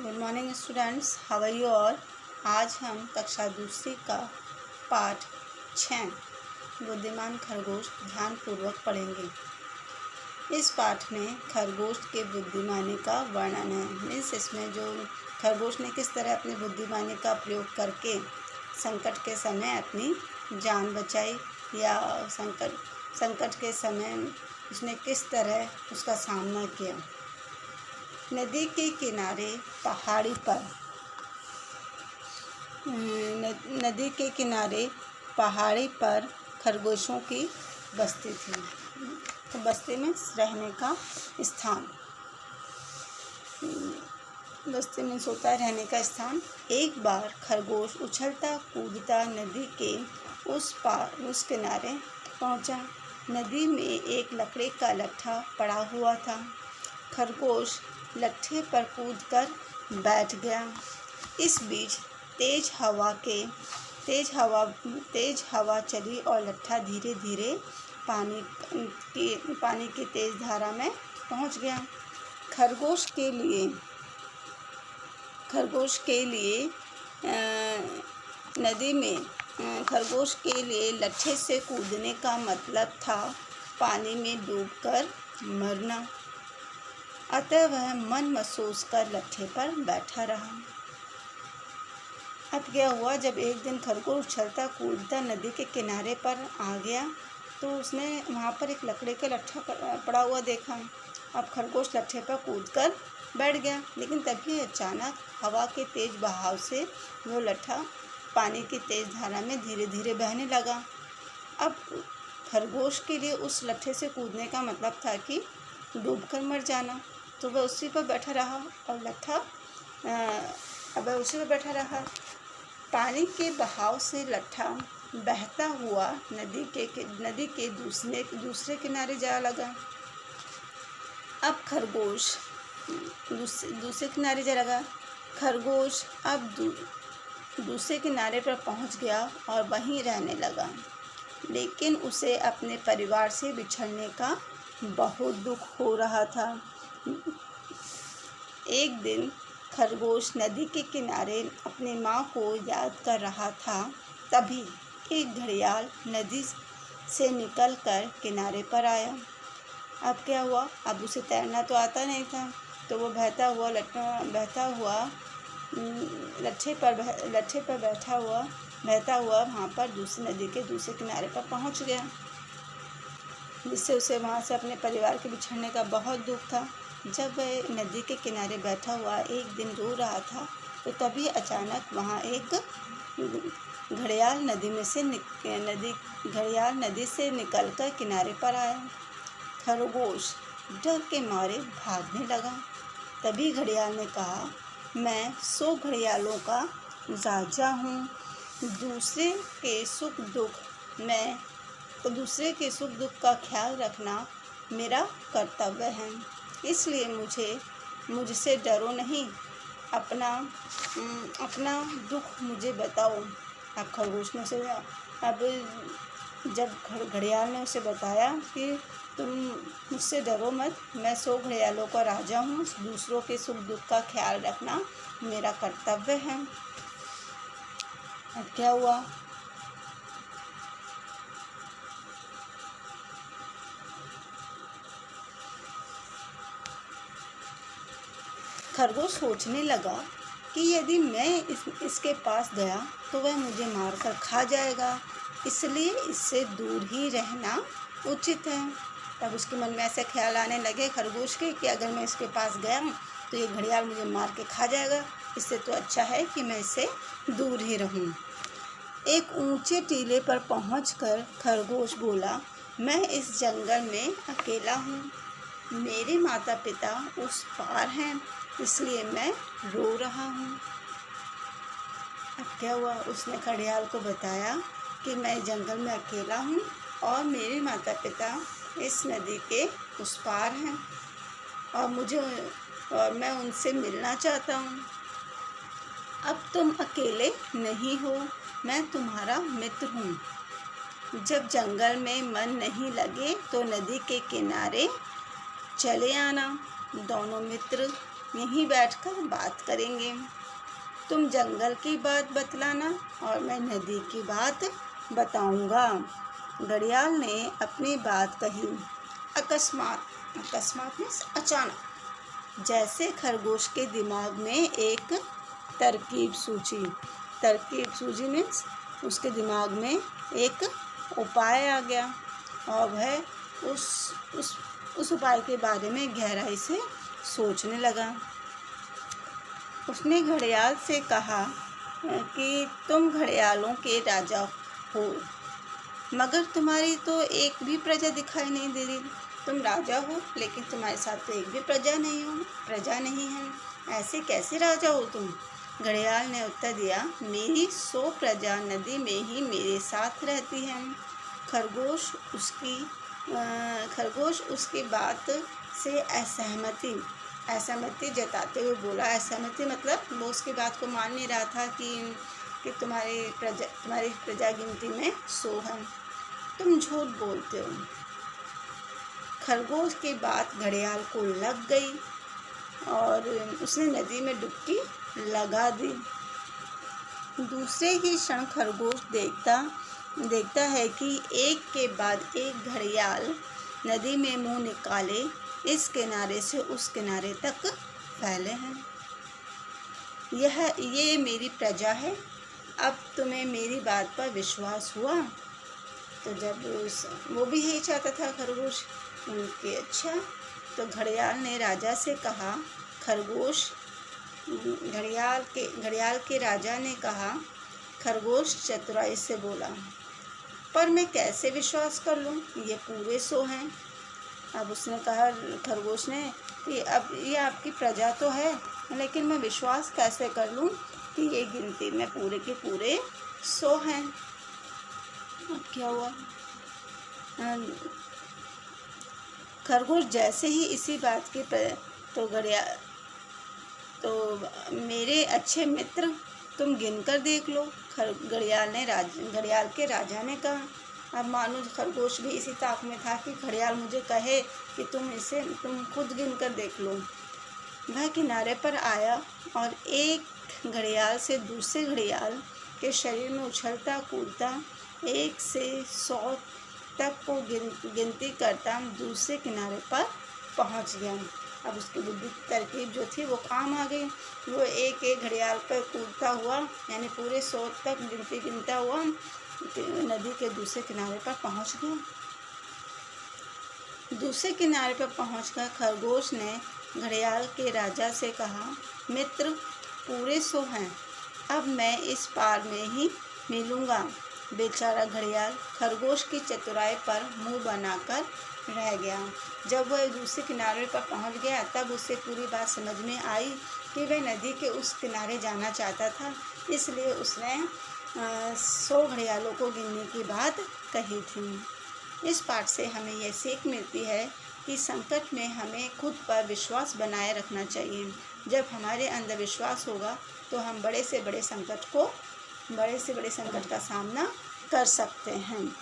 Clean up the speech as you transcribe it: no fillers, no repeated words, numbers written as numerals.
Good morning students, how are you all. आज हम कक्षा दूसरी का पाठ 6 बुद्धिमान खरगोश ध्यानपूर्वक पढ़ेंगे। इस पाठ में खरगोश के बुद्धिमानी का वर्णन है। मीन्स इसमें जो खरगोश ने किस तरह अपनी बुद्धिमानी का प्रयोग करके संकट के समय अपनी जान बचाई या संकट के समय उसने किस तरह उसका सामना किया। नदी के किनारे पहाड़ी पर नदी के किनारे पहाड़ी पर खरगोशों की बस्ती थी। तो बस्ती में रहने का स्थान, बस्ती में सोता रहने का स्थान। एक बार खरगोश उछलता कूदता नदी के उस किनारे पहुंचा। नदी में एक लकड़ी का लट्ठा पड़ा हुआ था। खरगोश लट्ठे पर कूदकर बैठ गया। इस बीच तेज हवा चली और लट्ठा धीरे धीरे पानी की तेज धारा में पहुंच गया। खरगोश के लिए लट्ठे से कूदने का मतलब था पानी में डूबकर मरना। अतः वह मन महसूस कर लट्ठे पर बैठा रहा। अब क्या हुआ, जब एक दिन खरगोश उछलता कूदता नदी के किनारे पर आ गया तो उसने वहाँ पर एक लकड़ी का लट्ठा पड़ा हुआ देखा। अब खरगोश लट्ठे पर कूदकर बैठ गया, लेकिन तभी अचानक हवा के तेज बहाव से वो लट्ठा पानी की तेज धारा में धीरे धीरे बहने लगा। अब खरगोश के लिए उस लट्ठे से कूदने का मतलब था कि डूबकर मर जाना। तो वह उसी पर बैठा रहा और वह उसी पर बैठा रहा। पानी के बहाव से लट्ठा बहता हुआ नदी के दूसरे किनारे जा लगा। अब खरगोश दूसरे किनारे जा लगा। खरगोश अब दूसरे किनारे पर पहुंच गया और वहीं रहने लगा, लेकिन उसे अपने परिवार से बिछड़ने का बहुत दुख हो रहा था। एक दिन खरगोश नदी के किनारे अपनी माँ को याद कर रहा था। तभी एक घड़ियाल नदी से निकलकर किनारे पर आया। अब क्या हुआ, अब उसे तैरना तो आता नहीं था, तो वो बहता हुआ लट्ठे पर बहता हुआ वहाँ पर नदी के दूसरे किनारे पर पहुँच गया, जिससे उसे वहाँ से अपने परिवार के बिछड़ने का बहुत दुख था। जब वह नदी के किनारे बैठा हुआ एक दिन रो रहा था, तो तभी अचानक वहाँ एक घड़ियाल नदी से निकलकर किनारे पर आया। खरगोश डर के मारे भागने लगा। तभी घड़ियाल ने कहा, मैं 100 घड़ियालों का राजा हूँ। दूसरे के सुख दुख का ख्याल रखना मेरा कर्तव्य है, इसलिए मुझसे डरो नहीं, अपना दुख मुझे बताओ। अब खरगोश ने जब घड़ियाल ने उसे बताया कि तुम मुझसे डरो मत, मैं 100 घड़ियालों का राजा हूँ, दूसरों के सुख दुख का ख्याल रखना मेरा कर्तव्य है। अब क्या हुआ, खरगोश सोचने लगा कि यदि मैं इसके पास गया तो वह मुझे मारकर खा जाएगा, इसलिए इससे दूर ही रहना उचित है। तब उसके मन में ऐसे ख्याल आने लगे खरगोश के कि अगर मैं इसके पास गया तो ये घड़ियाल मुझे मार के खा जाएगा, इससे तो अच्छा है कि मैं इससे दूर ही रहूं। एक ऊंचे टीले पर पहुंचकर खरगोश बोला, मैं इस जंगल में अकेला हूँ, मेरे माता पिता उस पार हैं, इसलिए मैं रो रहा हूँ। अब क्या हुआ, उसने घड़ियाल को बताया कि मैं जंगल में अकेला हूँ और मेरे माता पिता इस नदी के उस पार हैं और मैं उनसे मिलना चाहता हूँ। अब तुम अकेले नहीं हो, मैं तुम्हारा मित्र हूँ। जब जंगल में मन नहीं लगे तो नदी के किनारे चले आना। दोनों मित्र यहीं बैठकर बात करेंगे। तुम जंगल की बात बतलाना और मैं नदी की बात बताऊंगा। घड़ियाल ने अपनी बात कही। अकस्मात मीन्स अचानक, जैसे खरगोश के दिमाग में एक तरकीब सूझी मीन्स उसके दिमाग में एक उपाय आ गया और वह उस उपाय के बारे में गहराई से सोचने लगा। उसने घड़ियाल से कहा कि तुम घड़ियालों के राजा हो, मगर तुम्हारी तो एक भी प्रजा दिखाई नहीं दे रही। तुम राजा हो लेकिन तुम्हारे साथ तो एक भी प्रजा नहीं है। ऐसे कैसे राजा हो तुम? घड़ियाल ने उत्तर दिया, मेरी 100 प्रजा नदी में ही मेरे साथ रहती है। खरगोश उसकी बात से असहमति जताते हुए बोला। असहमति मतलब वो उसकी बात को मान नहीं रहा था कि तुम्हारी प्रजा गिनती में 100 है। तुम झूठ बोलते हो। खरगोश की बात घड़ियाल को लग गई और उसने नदी में डुबकी लगा दी। दूसरे ही क्षण खरगोश देखता है कि एक के बाद एक घड़ियाल नदी में मुंह निकाले इस किनारे से उस किनारे तक फैले हैं। ये मेरी प्रजा है। अब तुम्हें मेरी बात पर विश्वास हुआ? तो जब वो भी यही चाहता था खरगोश कि अच्छा, तो घड़ियाल ने राजा से कहा। घड़ियाल के राजा ने कहा। खरगोश चतुराई से बोला, पर मैं कैसे विश्वास कर लूँ? ये पूरे 100 हैं। अब उसने कहा खरगोश ने कि अब ये आपकी प्रजा तो है, लेकिन मैं विश्वास कैसे कर लूँ कि ये गिनती में पूरे के पूरे 100 हैं। अब क्या हुआ? खरगोश जैसे ही इसी बात की तो मेरे अच्छे मित्र, तुम गिनकर देख लो, घड़ियाल के राजा ने कहा। अब मानो खरगोश भी इसी ताक में था कि घड़ियाल मुझे कहे कि तुम खुद गिनकर देख लो। वह किनारे पर आया और एक घड़ियाल से दूसरे घड़ियाल के शरीर में उछलता कूदता 1 से 100 तक को गिनती करता दूसरे किनारे पर पहुंच गया। अब उसकी बुद्धि तरकीब जो थी वो काम आ गई। वो एक घड़ियाल पर कूदता हुआ यानी पूरे 100 तक गिनता हुआ नदी के दूसरे किनारे पर पहुंच गया। दूसरे किनारे पर पहुंचकर खरगोश ने घड़ियाल के राजा से कहा, मित्र, पूरे 100 हैं। अब मैं इस पार में ही मिलूँगा। बेचारा घड़ियाल खरगोश की चतुराई पर मुंह बनाकर रह गया। जब वह दूसरे किनारे पर पहुंच गया तब उसे पूरी बात समझ में आई कि वह नदी के उस किनारे जाना चाहता था, इसलिए उसने 100 घड़ियालों को गिनने की बात कही थी। इस पाठ से हमें यह सीख मिलती है कि संकट में हमें खुद पर विश्वास बनाए रखना चाहिए। जब हमारे अंदर विश्वास होगा तो हम बड़े से बड़े संकट का सामना कर सकते हैं।